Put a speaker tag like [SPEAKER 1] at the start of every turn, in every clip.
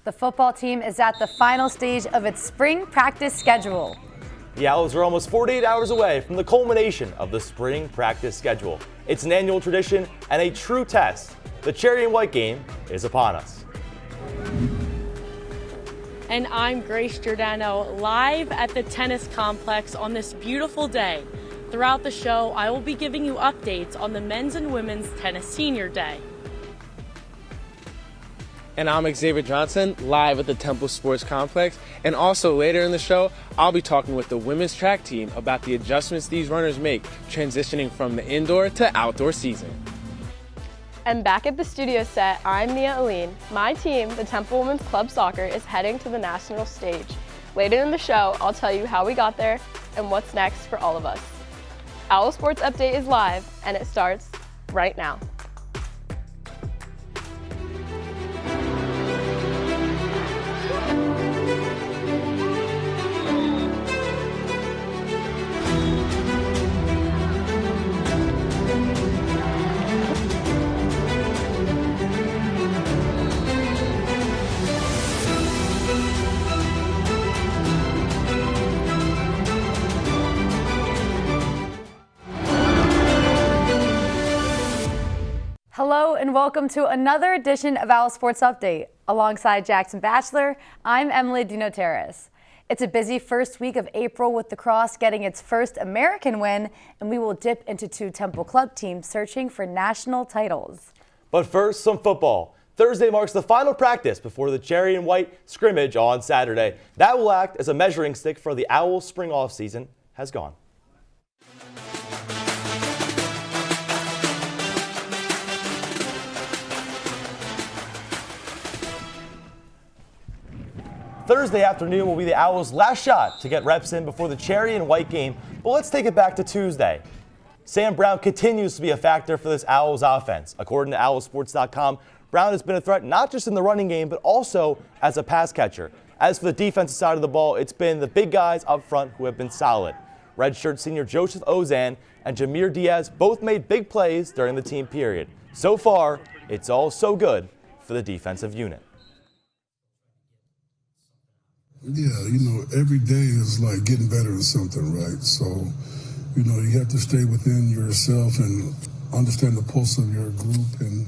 [SPEAKER 1] The football team is at the final stage of its spring practice schedule.
[SPEAKER 2] The Owls are almost 48 hours away from the culmination of the spring practice schedule. It's an annual tradition and a true test. The cherry and white game is upon us.
[SPEAKER 3] And I'm Grace Giordano, live at the tennis complex on this beautiful day. Throughout the show, I will be giving you updates on the men's and women's tennis senior day.
[SPEAKER 4] And I'm Xavier Johnson, live at the Temple Sports Complex. And also later in the show, I'll be talking with the women's track team about the adjustments these runners make transitioning from the indoor to outdoor season.
[SPEAKER 5] And back at the studio set, I'm Nia Aline. My team, the Temple Women's Club Soccer, is heading to the national stage. Later in the show, I'll tell you how we got there and what's next for all of us. OwlSports Update is live, and it starts right now.
[SPEAKER 1] Hello and welcome to another edition of OwlSports Update. Alongside Jackson Batchelor, I'm Emily Dino-Terrace. It's a busy first week of April with the Cross getting its first American win, and we will dip into two Temple Club teams searching for national titles.
[SPEAKER 2] But first, some football. Thursday marks the final practice before the cherry and white scrimmage on Saturday. That will act as a measuring stick for the Owls' spring offseason has gone. Thursday afternoon will be the Owls' last shot to get reps in before the cherry and white game, but let's take it back to Tuesday. Sam Brown continues to be a factor for this Owls offense. According to OwlSports.com, Brown has been a threat not just in the running game, but also as a pass catcher. As for the defensive side of the ball, it's been the big guys up front who have been solid. Redshirt senior Joseph Ozan and Jameer Diaz both made big plays during the team period. So far, it's all so good for the defensive unit.
[SPEAKER 6] Yeah, every day is like getting better at something, right? So, you have to stay within yourself and understand the pulse of your group. And,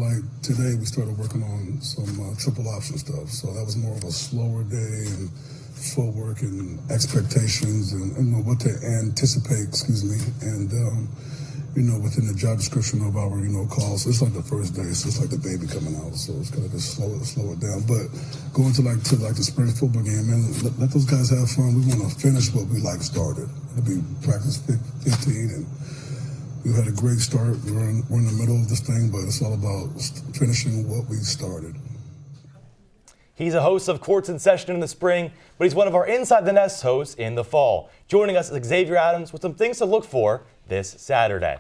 [SPEAKER 6] like today we started working on some triple option stuff. So that was more of a slower day and footwork and expectations and what to anticipate, and, within the job description of our, calls. It's like the first day, so it's like the baby coming out. So it's got to just slow it down. But going to the spring football game, man, let those guys have fun. We want to finish what we started. It'll be practice 15, and we've had a great start. We're in the middle of this thing, but it's all about finishing what we started.
[SPEAKER 2] He's a host of Courts in Session in the spring, but he's one of our Inside the Nest hosts in the fall. Joining us is Xavier Adams with some things to look for this Saturday.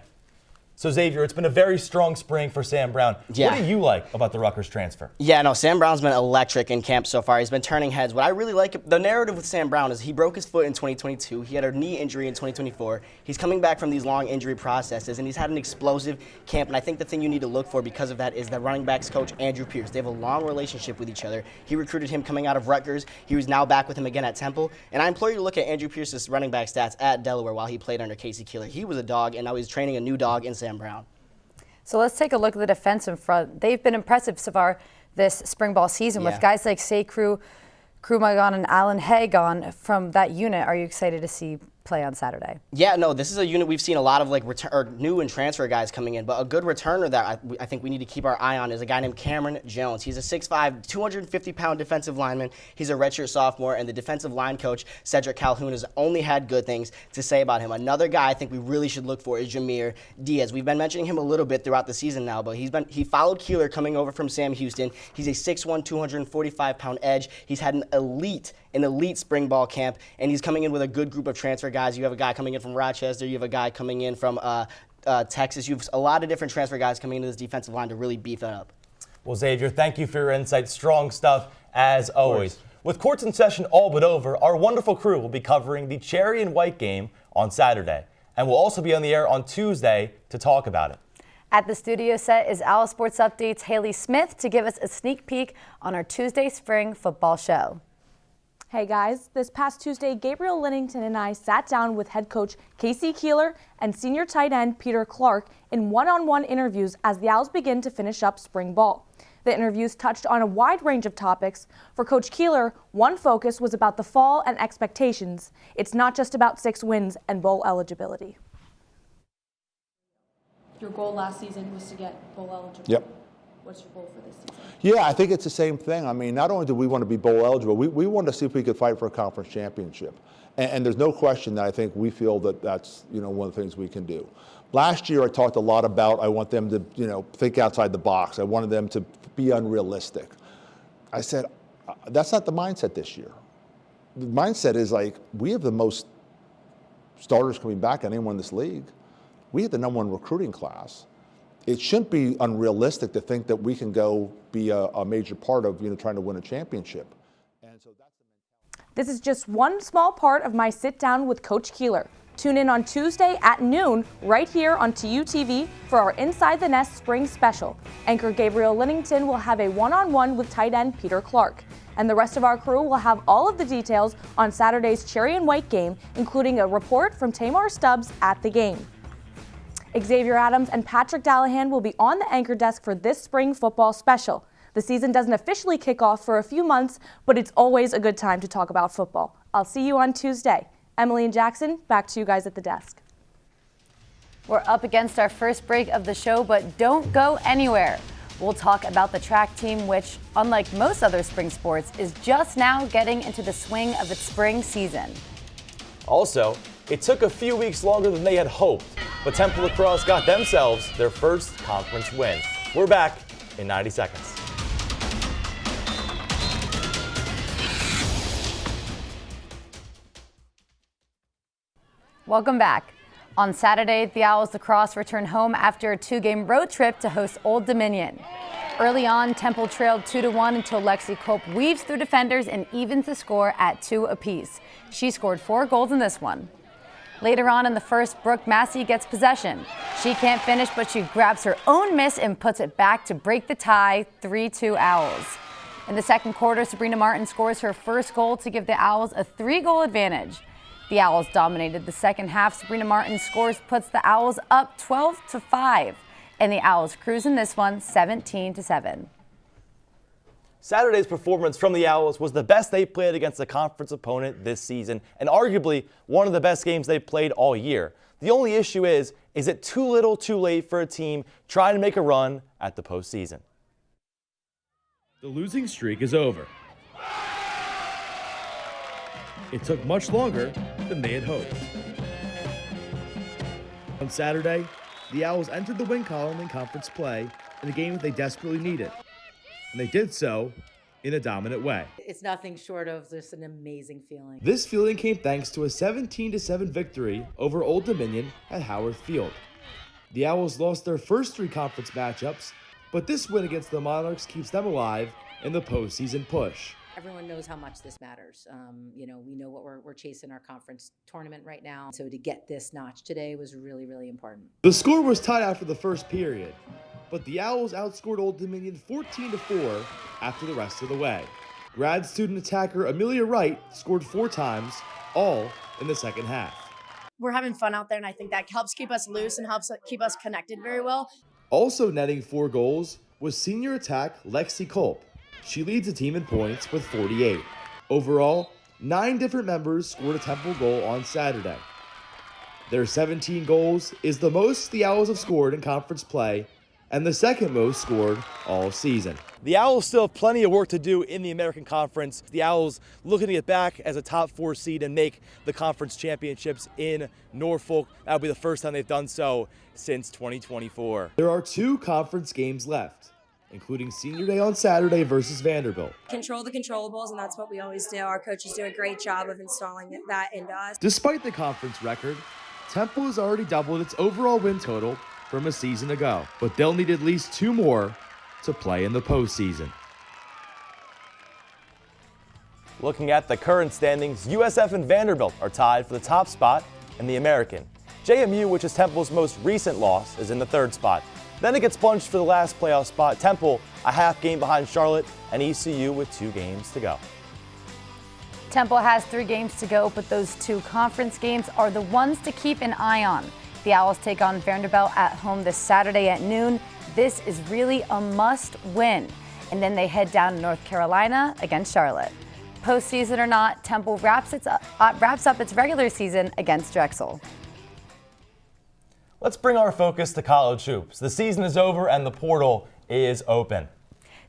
[SPEAKER 2] So Xavier, it's been a very strong spring for Sam Brown.
[SPEAKER 7] Yeah.
[SPEAKER 2] What do you like about the Rutgers transfer?
[SPEAKER 7] Yeah, no, Sam Brown's been electric in camp so far. He's been turning heads. What I really like, the narrative with Sam Brown is he broke his foot in 2022. He had a knee injury in 2024. He's coming back from these long injury processes, and he's had an explosive camp. And I think the thing you need to look for because of that is the running backs coach, Andrew Pierce. They have a long relationship with each other. He recruited him coming out of Rutgers. He was now back with him again at Temple. And I implore you to look at Andrew Pierce's running back stats at Delaware while he played under Casey Keeler. He was a dog, and now he's training a new dog in Sam Brown.
[SPEAKER 1] So let's take a look at the defensive front. They've been impressive so far this spring ball season with guys like Sekru Magon and Alan Hagon from that unit. Are you excited to see play on Saturday? Yeah, no, this is a unit we've seen a lot of new and transfer guys coming in, but a good returner that I think we need to keep our eye on is a guy named Cameron Jones. He's a 6'5", 250-pound defensive lineman. He's a redshirt sophomore, and the defensive line coach, Cedric Calhoun, has only had good things to say about him. Another guy I think we really should look for is Jameer Diaz. We've been mentioning him a little bit throughout the season now, but he followed Keeler coming over from Sam Houston. He's a 6'1", 245-pound edge. He's had an elite spring ball camp, and he's coming in with a good group of transfer guys. You have a guy coming in from Rochester. You have a guy coming in from Texas. You have a lot of different transfer guys coming into this defensive line to really beef that up.
[SPEAKER 2] Well, Xavier, thank you for your insight. Strong stuff, as always. With Courts in Session all but over, our wonderful crew will be covering the cherry and white game on Saturday. And we'll also be on the air on Tuesday to talk about it.
[SPEAKER 1] At the studio set is OwlSports Update's Haley Smith to give us a sneak peek on our Tuesday spring football show.
[SPEAKER 8] Hey guys, this past Tuesday, Gabriel Linnington and I sat down with head coach Casey Keeler and senior tight end Peter Clark in one-on-one interviews as the Owls begin to finish up spring ball. The interviews touched on a wide range of topics. For Coach Keeler, one focus was about the fall and expectations. It's not just about 6 wins and bowl eligibility.
[SPEAKER 9] Your goal last season was to get bowl eligible.
[SPEAKER 10] Yep.
[SPEAKER 9] What's your goal for this season?
[SPEAKER 10] Yeah, I think it's the same thing. I mean, not only do we want to be bowl eligible, we want to see if we could fight for a conference championship. And there's no question that I think we feel that that's, one of the things we can do. Last year, I talked a lot about I want them to, think outside the box. I wanted them to be unrealistic. I said, that's not the mindset this year. The mindset is like, we have the most starters coming back in anyone in this league. We have the #1 recruiting class. It shouldn't be unrealistic to think that we can go be a major part of trying to win a championship. And so
[SPEAKER 8] This is just one small part of my sit down with Coach Keeler. Tune in on Tuesday at noon right here on TUTV for our Inside the Nest Spring Special. Anchor Gabriel Linnington will have a one-on-one with tight end Peter Clark. And the rest of our crew will have all of the details on Saturday's Cherry and White game, including a report from Tamar Stubbs at the game. Xavier Adams and Patrick Dallahan will be on the anchor desk for this spring football special. The season doesn't officially kick off for a few months, but it's always a good time to talk about football. I'll see you on Tuesday. Emily and Jackson, back to you guys at the desk.
[SPEAKER 1] We're up against our first break of the show, but don't go anywhere. We'll talk about the track team, which, unlike most other spring sports, is just now getting into the swing of its spring season.
[SPEAKER 2] Also, it took a few weeks longer than they had hoped, but Temple Lacrosse got themselves their first conference win. We're back in 90 seconds.
[SPEAKER 1] Welcome back. On Saturday, the Owls Lacrosse returned home after a 2-game road trip to host Old Dominion. Early on, Temple trailed 2-1 until Lexi Culp weaves through defenders and evens the score at 2 apiece. She scored 4 goals in this one. Later on in the first, Brooke Massey gets possession. She can't finish, but she grabs her own miss and puts it back to break the tie, 3-2 Owls. In the second quarter, Sabrina Martin scores her first goal to give the Owls a 3-goal advantage. The Owls dominated the second half. Sabrina Martin's scores puts the Owls up 12-5, and the Owls cruise in this one 17-7.
[SPEAKER 2] Saturday's performance from the Owls was the best they played against a conference opponent this season, and arguably one of the best games they've played all year. The only issue is it too little too late for a team trying to make a run at the postseason?
[SPEAKER 11] The losing streak is over. It took much longer than they had hoped. On Saturday, the Owls entered the win column in conference play in a game that they desperately needed. And they did so in a dominant way.
[SPEAKER 12] It's nothing short of just an amazing feeling.
[SPEAKER 11] This feeling came thanks to a 17-7 victory over Old Dominion at Howard Field. The Owls lost their first 3 conference matchups, but this win against the Monarchs keeps them alive in the postseason push.
[SPEAKER 12] Everyone knows how much this matters. We know what we're chasing our conference tournament right now. So to get this notch today was really, really important.
[SPEAKER 11] The score was tied after the first period, but the Owls outscored Old Dominion 14-4 after the rest of the way. Grad student attacker Amelia Wright scored 4 times, all in the second half.
[SPEAKER 13] We're having fun out there, and I think that helps keep us loose and helps keep us connected very well.
[SPEAKER 11] Also netting 4 goals was senior attack Lexi Culp. She leads the team in points with 48. Overall, 9 different members scored a Temple goal on Saturday. Their 17 goals is the most the Owls have scored in conference play and the second most scored all season.
[SPEAKER 2] The Owls still have plenty of work to do in the American Conference. The Owls looking to get back as a top 4 seed and make the conference championships in Norfolk. That'll be the first time they've done so since 2024.
[SPEAKER 11] There are 2 conference games left, including Senior Day on Saturday versus Vanderbilt.
[SPEAKER 13] Control the controllables, and that's what we always do. Our coaches do a great job of installing that into us.
[SPEAKER 11] Despite the conference record, Temple has already doubled its overall win total from a season ago, but they'll need at least 2 more to play in the postseason.
[SPEAKER 2] Looking at the current standings, USF and Vanderbilt are tied for the top spot in the American. JMU, which is Temple's most recent loss, is in the 3rd spot. Then it gets punched for the last playoff spot. Temple a half game behind Charlotte, and ECU with 2 games to go.
[SPEAKER 1] Temple has 3 games to go, but those 2 conference games are the ones to keep an eye on. The Owls take on Vanderbilt at home this Saturday at noon. This is really a must-win. And then they head down to North Carolina against Charlotte. Postseason or not, Temple wraps up its regular season against Drexel.
[SPEAKER 2] Let's bring our focus to college hoops. The season is over and the portal is open.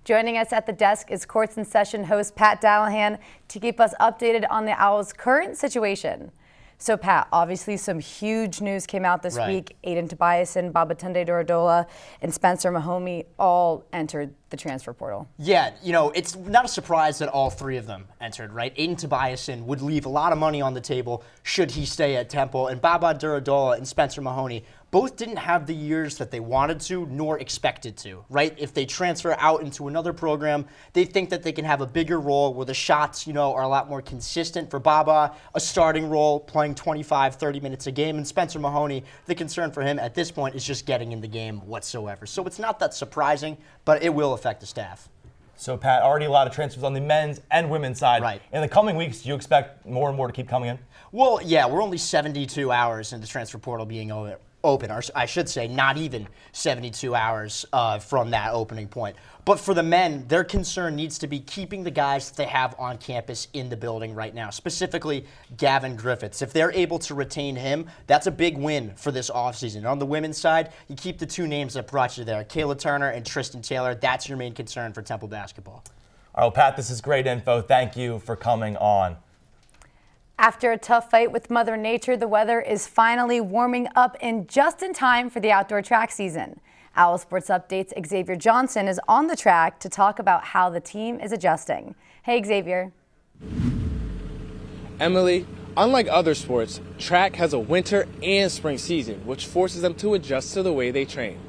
[SPEAKER 1] Joining us at the desk is Courts in Session host Pat Dallahan to keep us updated on the Owls' current situation. So, Pat, obviously some huge news came out this week. Aiden Tobiason, Babatunde Dorodola, and Spencer Mahoney all entered the transfer portal.
[SPEAKER 7] Yeah, it's not a surprise that all 3 of them entered, right? Aiden Tobiason would leave a lot of money on the table should he stay at Temple, and Baba Dorodola and Spencer Mahoney both didn't have the years that they wanted to nor expected to, right? If they transfer out into another program, they think that they can have a bigger role where the shots, are a lot more consistent. For Baba, a starting role, playing 25, 30 minutes a game, and Spencer Mahoney, the concern for him at this point is just getting in the game whatsoever. So it's not that surprising, but it will affect the staff.
[SPEAKER 2] So, Pat, already a lot of transfers on the men's and women's side.
[SPEAKER 7] Right.
[SPEAKER 2] In the coming weeks, do you expect more and more to keep coming in?
[SPEAKER 7] Well, yeah, we're only 72 hours in the transfer portal being open, or I should say not even 72 hours from that opening point. But for the men, their concern needs to be keeping the guys that they have on campus in the building right now, specifically Gavin Griffiths. If they're able to retain him, that's a big win for this offseason. On the women's side, you keep the 2 names that brought you there, Kayla Turner and Tristan Taylor. That's your main concern for Temple basketball.
[SPEAKER 2] All right, well, Pat, this is great info. Thank you for coming on.
[SPEAKER 1] After a tough fight with Mother Nature, the weather is finally warming up just in time for the outdoor track season. OwlSports Updates' Xavier Johnson is on the track to talk about how the team is adjusting. Hey, Xavier.
[SPEAKER 4] Emily, unlike other sports, track has a winter and spring season, which forces them to adjust to the way they train.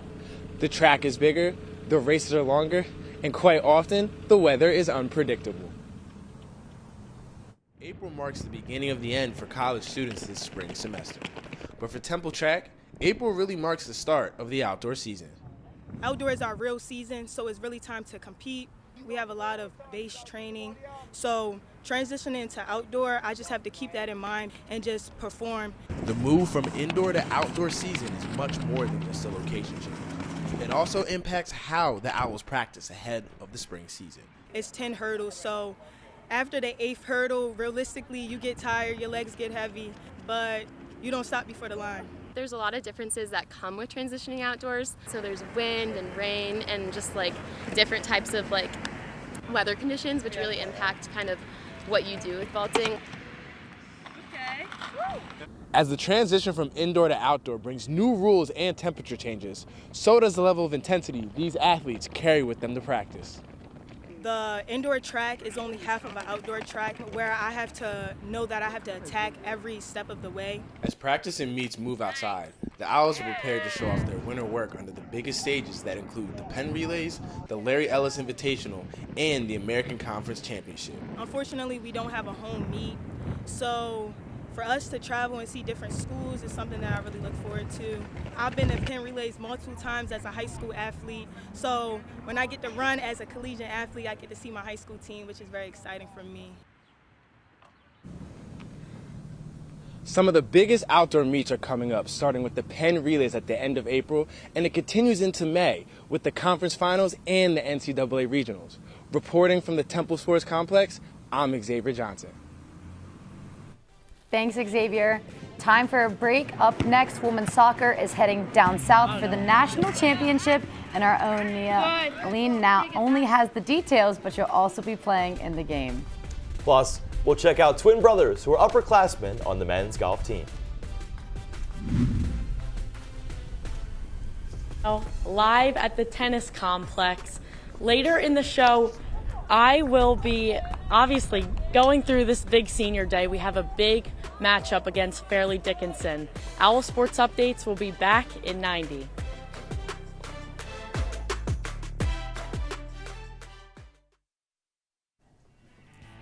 [SPEAKER 4] The track is bigger, the races are longer, and quite often, the weather is unpredictable. April marks the beginning of the end for college students this spring semester. But for Temple Track, April really marks the start of the outdoor season.
[SPEAKER 14] Outdoor is our real season, so it's really time to compete. We have a lot of base training. So transitioning to outdoor, I just have to keep that in mind and just perform.
[SPEAKER 4] The move from indoor to outdoor season is much more than just a location change. It also impacts how the Owls practice ahead of the spring season.
[SPEAKER 14] It's 10 hurdles, so after the 8th hurdle, realistically, you get tired, your legs get heavy, but you don't stop before the line.
[SPEAKER 5] There's a lot of differences that come with transitioning outdoors. So there's wind and rain and just like different types of like weather conditions, which really impact kind of what you do with vaulting.
[SPEAKER 14] Okay.
[SPEAKER 4] As the transition from indoor to outdoor brings new rules and temperature changes, so does the level of intensity these athletes carry with them to practice.
[SPEAKER 14] The indoor track is only half of an outdoor track where I have to know that I have to attack every step of the way.
[SPEAKER 4] As practice and meets move outside, the Owls are prepared to show off their winter work under the biggest stages that include the Penn Relays, the Larry Ellis Invitational, and the American Conference Championship.
[SPEAKER 14] Unfortunately, we don't have a home meet, so for us to travel and see different schools is something that I really look forward to. I've been to Penn Relays multiple times as a high school athlete, so when I get to run as a collegiate athlete, I get to see my high school team, which is very exciting for me.
[SPEAKER 4] Some of the biggest outdoor meets are coming up, starting with the Penn Relays at the end of April, and it continues into May with the conference finals and the NCAA regionals. Reporting from the Temple Sports Complex, I'm Xavier Johnson.
[SPEAKER 1] Thanks, Xavier. Time for a break. Up next, women's soccer is heading down south for the national championship, and our own Nia Aline now only has the details, but she'll also be playing in the game.
[SPEAKER 2] Plus, we'll check out twin brothers who are upperclassmen on the men's golf team.
[SPEAKER 3] Live at the tennis complex. Later in the show, I will be obviously going through this big senior day. We have a big matchup against Fairleigh Dickinson. OwlSports Updates will be back in 90.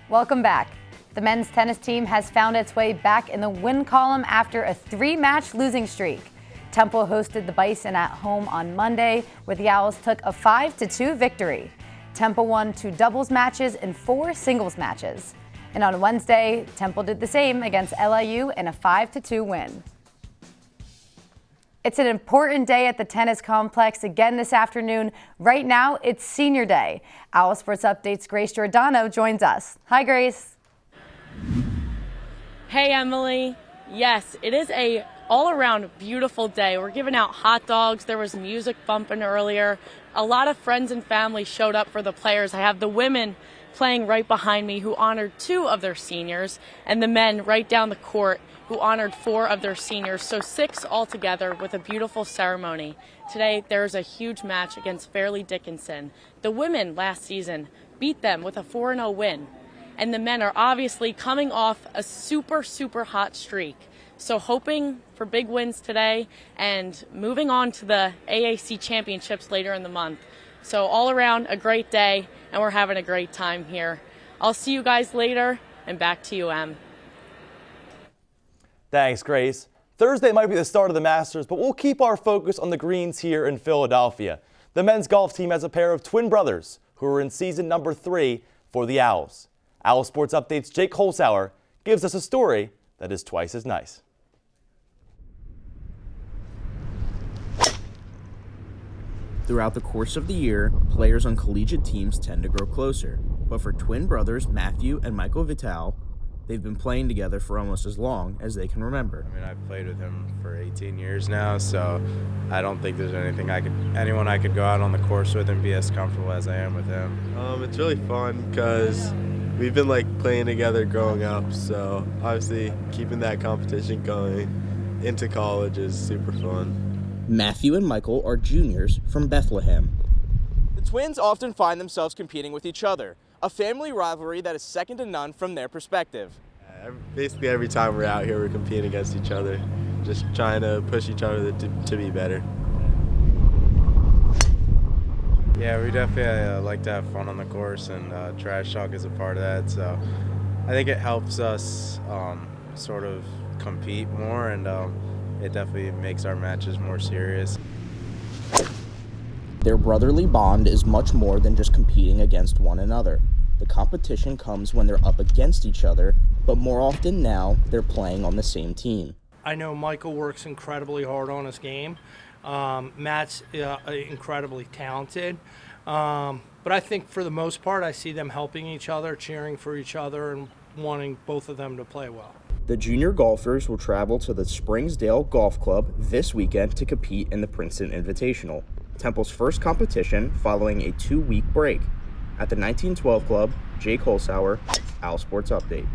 [SPEAKER 1] Welcome back. The men's tennis team has found its way back in the win column after a 3-match losing streak. Temple hosted the Bison at home on Monday, where the Owls took a 5-2 victory. Temple won 2 doubles matches and 4 singles matches. And on Wednesday, Temple did the same against LIU in a 5-2 win. It's an important day at the tennis complex again this afternoon. Right now, it's senior day. OwlSports Update's Grace Giordano joins us. Hi, Grace.
[SPEAKER 3] Hey, Emily. Yes, it is a all-around beautiful day. We're giving out hot dogs. There was music bumping earlier. A lot of friends and family showed up for the players. I have the women playing right behind me who honored 2 of their seniors, and the men right down the court who honored 4 of their seniors, so 6 altogether with a beautiful ceremony. Today, there's a huge match against Fairleigh Dickinson. The women last season beat them with a 4-0 win, and the men are obviously coming off a super, super hot streak. So hoping for big wins today and moving on to the AAC championships later in the month. So all around a great day, and we're having a great time here. I'll see you guys later, and back to you, Em.
[SPEAKER 2] Thanks, Grace. Thursday might be the start of the Masters, but we'll keep our focus on the greens here in Philadelphia. The men's golf team has a pair of twin brothers who are in season number 3 for the Owls. OwlSports Update's Jake Holzhauer gives us a story that is twice as nice.
[SPEAKER 15] Throughout the course of the year, players on collegiate teams tend to grow closer. But for twin brothers Matthew and Michael Vitale, they've been playing together for almost as long as they can remember.
[SPEAKER 4] I mean, I've played with him for 18 years now, so I don't think there's anyone I could go out on the course with and be as comfortable as I am with him.
[SPEAKER 16] It's really fun because we've been playing together growing up, so obviously keeping that competition going into college is super fun.
[SPEAKER 15] Matthew and Michael are juniors from Bethlehem.
[SPEAKER 17] The twins often find themselves competing with each other, a family rivalry that is second to none from their perspective.
[SPEAKER 16] Basically every time we're out here, we're competing against each other, just trying to push each other to be better.
[SPEAKER 4] Yeah, we definitely like to have fun on the course, and trash talk is a part of that. So I think it helps us sort of compete more, and it definitely makes our matches more serious.
[SPEAKER 15] Their brotherly bond is much more than just competing against one another. The competition comes when they're up against each other, but more often now, they're playing on the same team.
[SPEAKER 18] I know Michael works incredibly hard on his game. Matt's incredibly talented. But I think for the most part, I see them helping each other, cheering for each other, and wanting both of them to play well.
[SPEAKER 15] The junior golfers will travel to the Springsdale Golf Club this weekend to compete in the Princeton Invitational, Temple's first competition following a 2-week break. At the 1912 Club, Jake Holzhauer, OwlSports Update.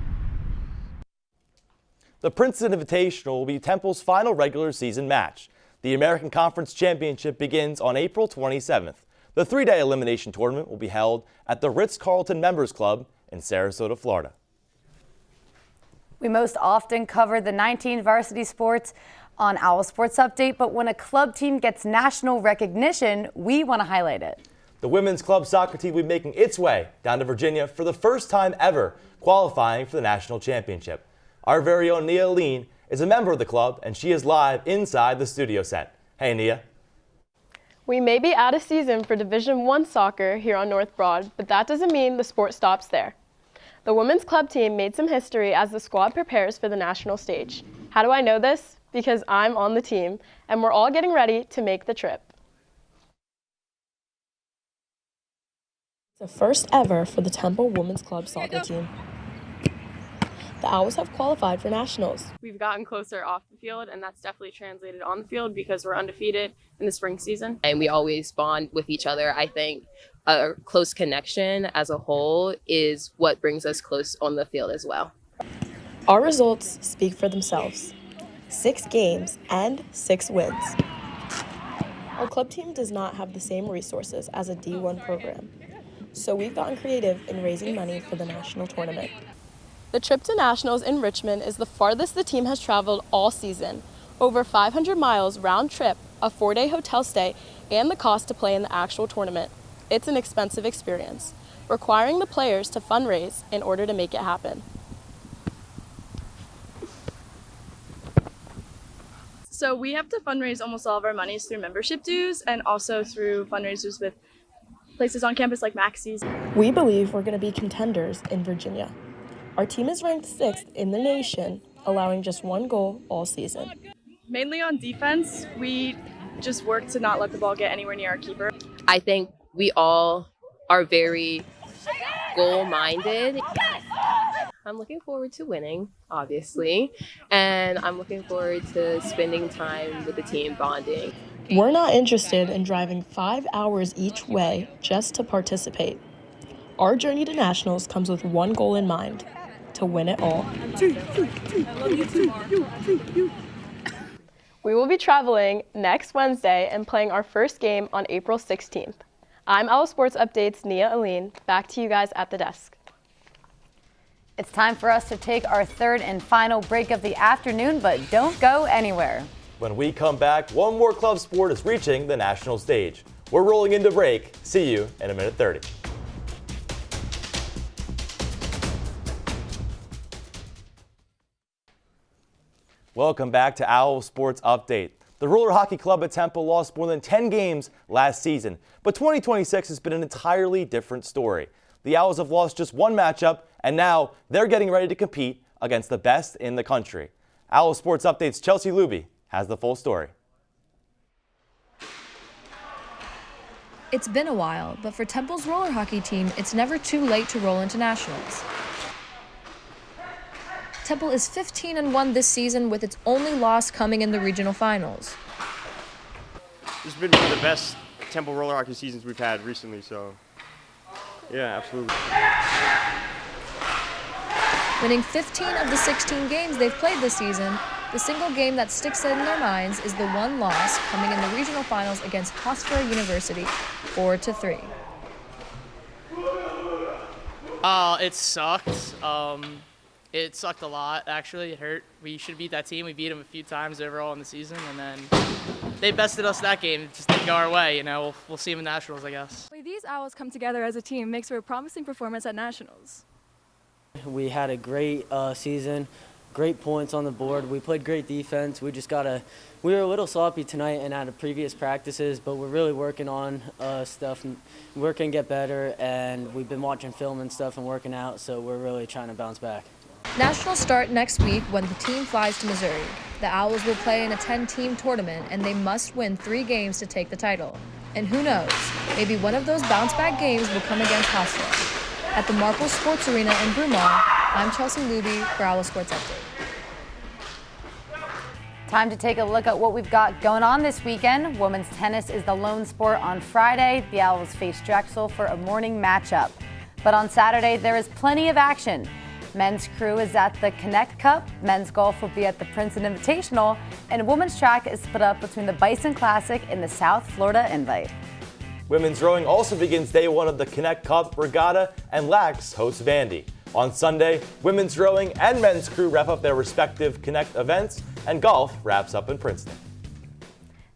[SPEAKER 2] The Princeton Invitational will be Temple's final regular season match. The American Conference Championship begins on April 27th. The 3-day elimination tournament will be held at the Ritz-Carlton Members Club in Sarasota, Florida.
[SPEAKER 1] We most often cover the 19 varsity sports on OwlSports Update, but when a club team gets national recognition, we want to highlight it.
[SPEAKER 2] The women's club soccer team will be making its way down to Virginia for the first time ever, qualifying for the national championship. Our very own Nia Aline is a member of the club, and she is live inside the studio set. Hey, Nia.
[SPEAKER 5] We may be out of season for Division I soccer here on North Broad, but that doesn't mean the sport stops there. The women's club team made some history as the squad prepares for the national stage. How do I know this? Because I'm on the team, and we're all getting ready to make the trip.
[SPEAKER 19] The first ever for the Temple Women's Club soccer team. The Owls have qualified for nationals.
[SPEAKER 5] We've gotten closer off the field, and that's definitely translated on the field because we're undefeated in the spring season.
[SPEAKER 20] And we always bond with each other. I think a close connection as a whole is what brings us close on the field as well.
[SPEAKER 19] Our results speak for themselves. 6 games and 6 wins. Our club team does not have the same resources as a D1 program, so we've gotten creative in raising money for the national tournament.
[SPEAKER 5] The trip to nationals in Richmond is the farthest the team has traveled all season. Over 500 miles round trip, a 4-day hotel stay, and the cost to play in the actual tournament. It's an expensive experience, requiring the players to fundraise in order to make it happen. So we have to fundraise almost all of our monies through membership dues and also through fundraisers with places on campus like Maxie's.
[SPEAKER 19] We believe we're going to be contenders in Virginia. Our team is ranked 6th in the nation, allowing just 1 goal all season.
[SPEAKER 5] Mainly on defense, we just work to not let the ball get anywhere near our keeper.
[SPEAKER 20] I think we all are very goal-minded. I'm looking forward to winning, obviously, and I'm looking forward to spending time with the team, bonding.
[SPEAKER 19] We're not interested in driving 5 hours each way just to participate. Our journey to nationals comes with 1 goal in mind: to win it all.
[SPEAKER 5] We will be traveling next Wednesday and playing our first game on April 16th. I'm OwlSports Updates' Nia Aline. Back to you guys at the desk.
[SPEAKER 1] It's time for us to take our third and final break of the afternoon, but don't go anywhere.
[SPEAKER 2] When we come back, one more club sport is reaching the national stage. We're rolling into break. See you in a minute 30. Welcome back to Owl Sports Update. The Roller Hockey Club at Temple lost more than 10 games last season, but 2026 has been an entirely different story. The Owls have lost just 1 matchup, and now they're getting ready to compete against the best in the country. Owl Sports Update's Chelsea Luby has the full story.
[SPEAKER 21] It's been a while, but for Temple's roller hockey team, it's never too late to roll into nationals. Temple is 15-1 this season, with its only loss coming in the regional finals.
[SPEAKER 22] This has been one of the best Temple roller hockey seasons we've had recently, so yeah, absolutely.
[SPEAKER 21] Winning 15 of the 16 games they've played this season, the single game that sticks in their minds is the 1 loss coming in the regional finals against Hofstra University, 4-3.
[SPEAKER 23] It sucked. It sucked a lot, actually. It hurt. We should beat that team. We beat them a few times overall in the season, and then they bested us that game. It just didn't go our way. You know, we'll see them in nationals, I guess.
[SPEAKER 24] The way these Owls come together as a team makes for a promising performance at nationals.
[SPEAKER 25] We had a great season, great points on the board. We played great defense. We were a little sloppy tonight and at previous practices, but we're really working on stuff and working to get better, and we've been watching film and stuff and working out, so we're really trying to bounce back.
[SPEAKER 21] Nationals start next week when the team flies to Missouri. The Owls will play in a 10-team tournament, and they must win 3 games to take the title. And who knows, maybe one of those bounce-back games will come against Hofstra. At the Marple Sports Arena in Broomall, I'm Chelsea Luby for OwlSports Update.
[SPEAKER 1] Time to take a look at what we've got going on this weekend. Women's tennis is the lone sport on Friday. The Owls face Drexel for a morning matchup. But on Saturday, there is plenty of action. Men's crew is at the Connect Cup, men's golf will be at the Princeton Invitational, and women's track is split up between the Bison Classic and the South Florida Invite.
[SPEAKER 2] Women's rowing also begins day 1 of the Connect Cup Regatta, and Lax hosts Vandy. On Sunday, women's rowing and men's crew wrap up their respective Connect events, and golf wraps up in Princeton.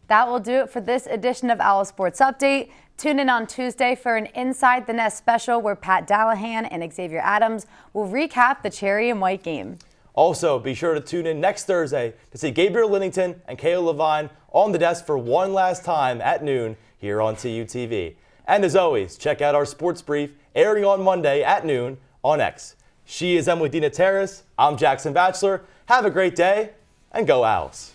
[SPEAKER 1] That will do it for this edition of Owl Sports Update. Tune in on Tuesday for an Inside the Nest special where Pat Dallahan and Xavier Adams will recap the Cherry and White game.
[SPEAKER 2] Also, be sure to tune in next Thursday to see Gabriel Linnington and Kayla Levine on the desk for one last time at noon here on TUTV. And as always, check out our sports brief airing on Monday at noon on X. She is Emily Dina Terrace. I'm Jackson Batchelor. Have a great day and go Owls.